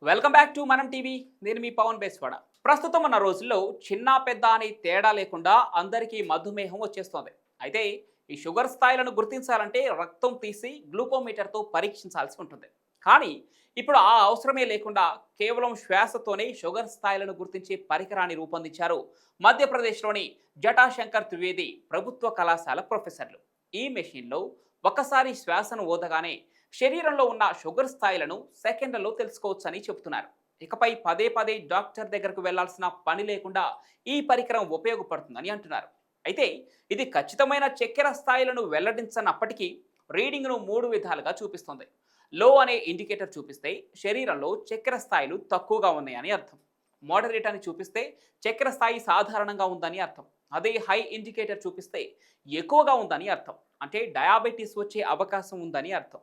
Welcome back to మనం TV. నేను మీ పవన్ బేస్వాడ. ప్రస్తుతం ఉన్న రోజుల్లో చిన్న పెద్ద అని తేడా లేకుండా అందరికీ మధుమేహం వచ్చేస్తోంది. అయితే ఈ షుగర్ స్థాయిలను గుర్తించాలంటే రక్తం తీసి గ్లూకోమీటర్తో పరీక్షించాల్సి ఉంటుంది. కానీ ఇప్పుడు ఆ అవసరమే లేకుండా కేవలం శ్వాసతోనే షుగర్ స్థాయిలను గుర్తించే పరికరాన్ని రూపొందించారు మధ్యప్రదేశ్లోని జటాశంకర్ త్రివేది ప్రభుత్వ కళాశాల ప్రొఫెసర్లు. ఈ మెషిన్లో ఒకసారి శ్వాసను ఊదగానే శరీరంలో ఉన్న షుగర్ స్థాయిలను సెకండ్లలో తెలుసుకోవచ్చని చెబుతున్నారు. ఇకపై పదే పదే డాక్టర్ దగ్గరకు వెళ్లాల్సిన పని లేకుండా ఈ పరికరం ఉపయోగపడుతుందని అంటున్నారు. అయితే ఇది ఖచ్చితమైన చక్కెర స్థాయిలను వెల్లడించనప్పటికీ రీడింగ్ను మూడు విధాలుగా చూపిస్తుంది. లో అనే ఇండికేటర్ చూపిస్తే శరీరంలో చక్కెర స్థాయిలు తక్కువగా ఉన్నాయని అర్థం. మోడరేట్ అని చూపిస్తే చక్కెర స్థాయి సాధారణంగా ఉందని అర్థం. అదే హై ఇండికేటర్ చూపిస్తే ఎక్కువగా ఉందని అర్థం. అంటే డయాబెటీస్ వచ్చే అవకాశం ఉందని అర్థం.